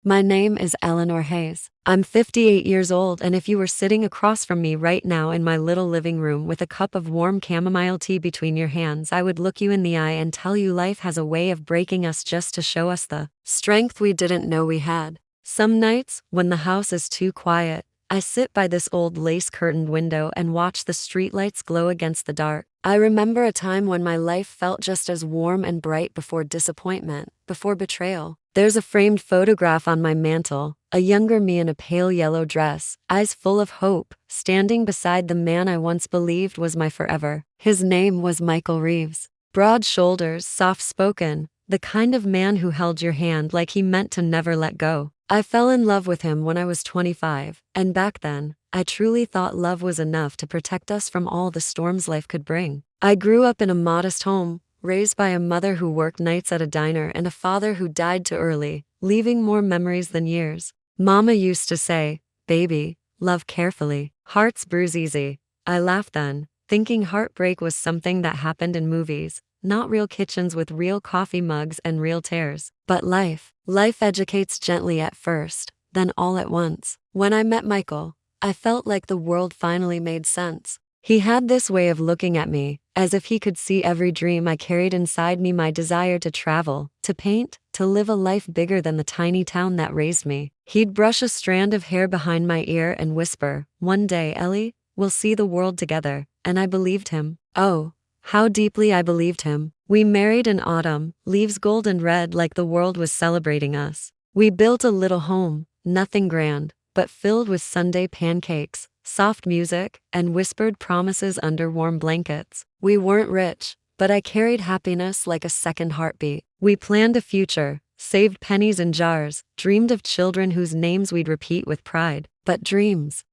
My name is Eleanor Hayes. I'm 58 years old, and if you were sitting across from me right now in my little living room with a cup of warm chamomile tea between your hands, I would look you in the eye and tell you life has a way of breaking us just to show us the strength we didn't know we had. Some nights, when the house is too quiet, I sit by this old lace-curtained window and watch the streetlights glow against the dark. I remember a time when my life felt just as warm and bright before disappointment, before betrayal. There's a framed photograph on my mantle, a younger me in a pale yellow dress, eyes full of hope, standing beside the man I once believed was my forever. His name was Michael Reeves. Broad shoulders, soft-spoken, the kind of man who held your hand like he meant to never let go. I fell in love with him when I was 25, and back then, I truly thought love was enough to protect us from all the storms life could bring. I grew up in a modest home, raised by a mother who worked nights at a diner and a father who died too early, leaving more memories than years. Mama used to say, "Baby, love carefully. Hearts bruise easy." I laughed then, thinking heartbreak was something that happened in movies, not real kitchens with real coffee mugs and real tears. But life educates gently at first, then all at once. When I met Michael, I felt like the world finally made sense. He had this way of looking at me, as if he could see every dream I carried inside me, my desire to travel, to paint, to live a life bigger than the tiny town that raised me. He'd brush a strand of hair behind my ear and whisper, "One day, Ellie, we'll see the world together," and I believed him. Oh, how deeply I believed him. We married in autumn, leaves golden red like the world was celebrating us. We built a little home, nothing grand, but filled with Sunday pancakes, soft music, and whispered promises under warm blankets. We weren't rich, but I carried happiness like a second heartbeat. We planned a future, saved pennies in jars, dreamed of children whose names we'd repeat with pride. But dreams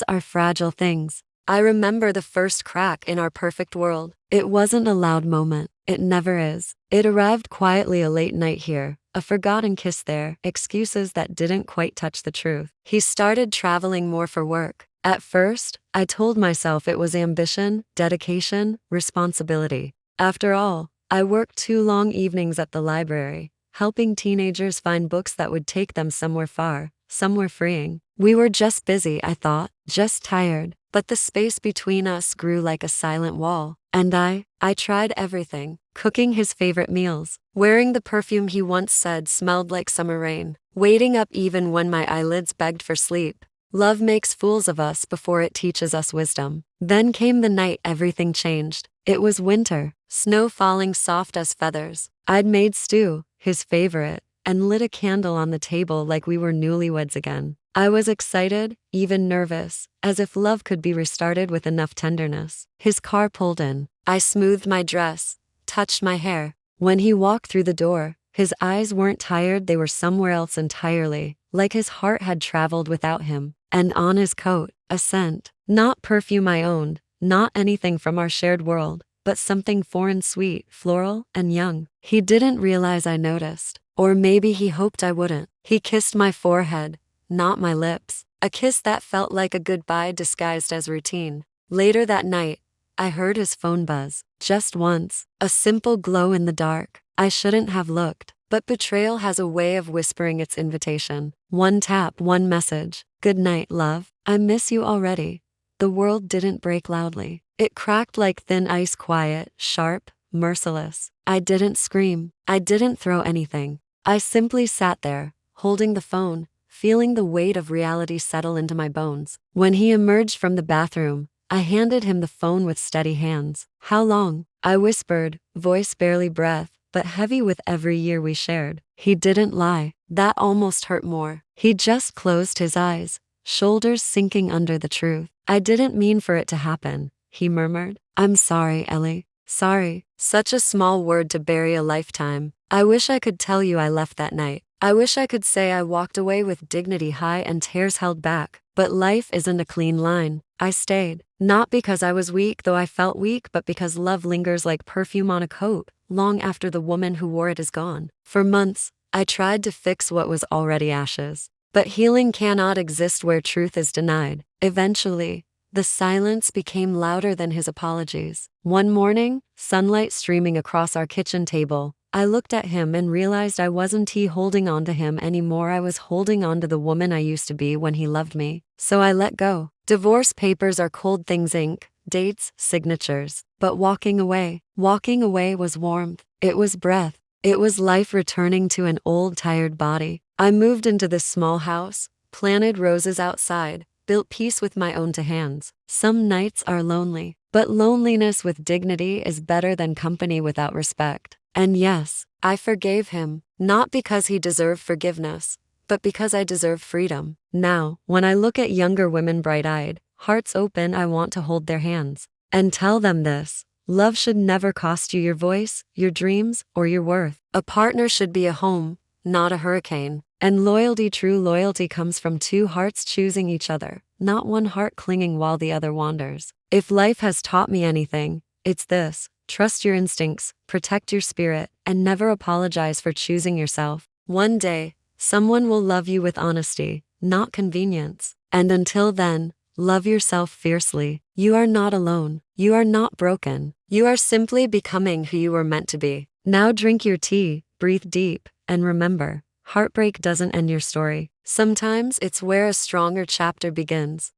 are fragile things. I remember the first crack in our perfect world. It wasn't a loud moment. It never is. It arrived quietly, a late night here, a forgotten kiss there, excuses that didn't quite touch the truth. He started traveling more for work. At first, I told myself it was ambition, dedication, responsibility. After all, I worked 2 long evenings at the library, helping teenagers find books that would take them somewhere far, somewhere freeing. We were just busy, I thought, just tired. But the space between us grew like a silent wall. And I tried everything. Cooking his favorite meals, wearing the perfume he once said smelled like summer rain, waiting up even when my eyelids begged for sleep. Love makes fools of us before it teaches us wisdom. Then came the night everything changed. It was winter, snow falling soft as feathers. I'd made stew, his favorite, and lit a candle on the table like we were newlyweds again. I was excited, even nervous, as if love could be restarted with enough tenderness. His car pulled in. I smoothed my dress, touched my hair. When he walked through the door, his eyes weren't tired, they were somewhere else entirely, like his heart had traveled without him. And on his coat, a scent, not perfume I owned, not anything from our shared world, but something foreign, sweet, floral, and young. He didn't realize I noticed, or maybe he hoped I wouldn't. He kissed my forehead, not my lips, a kiss that felt like a goodbye disguised as routine. Later that night, I heard his phone buzz, just once, a simple glow in the dark. I shouldn't have looked, but betrayal has a way of whispering its invitation. One tap, one message. "Good night, love. I miss you already." The world didn't break loudly. It cracked like thin ice, quiet, sharp, merciless. I didn't scream. I didn't throw anything. I simply sat there, holding the phone, feeling the weight of reality settle into my bones. When he emerged from the bathroom, I handed him the phone with steady hands. "How long?" I whispered, voice barely breath, but heavy with every year we shared. He didn't lie. That almost hurt more. He just closed his eyes, shoulders sinking under the truth. "I didn't mean for it to happen," he murmured. "I'm sorry, Ellie. Sorry." Such a small word to bury a lifetime. I wish I could tell you I left that night. I wish I could say I walked away with dignity high and tears held back. But life isn't a clean line. I stayed. Not because I was weak, though I felt weak, but because love lingers like perfume on a coat, long after the woman who wore it is gone. For months, I tried to fix what was already ashes. But healing cannot exist where truth is denied. Eventually, the silence became louder than his apologies. One morning, sunlight streaming across our kitchen table, I looked at him and realized I wasn't holding on to him anymore. I was holding on to the woman I used to be when he loved me. So I let go. Divorce papers are cold things, ink, dates, signatures. But walking away was warmth. It was breath. It was life returning to an old tired body. I moved into this small house, planted roses outside, built peace with my own two hands. Some nights are lonely, but loneliness with dignity is better than company without respect. And yes, I forgave him, not because he deserved forgiveness, but because I deserve freedom. Now, when I look at younger women bright-eyed, hearts open, I want to hold their hands and tell them this: love should never cost you your voice, your dreams, or your worth. A partner should be a home, not a hurricane. And loyalty, true loyalty, comes from two hearts choosing each other, not one heart clinging while the other wanders. If life has taught me anything, it's this: trust your instincts, protect your spirit, and never apologize for choosing yourself. One day, someone will love you with honesty, not convenience. And until then, love yourself fiercely. You are not alone. You are not broken. You are simply becoming who you were meant to be. Now drink your tea, breathe deep, and remember, heartbreak doesn't end your story. Sometimes it's where a stronger chapter begins.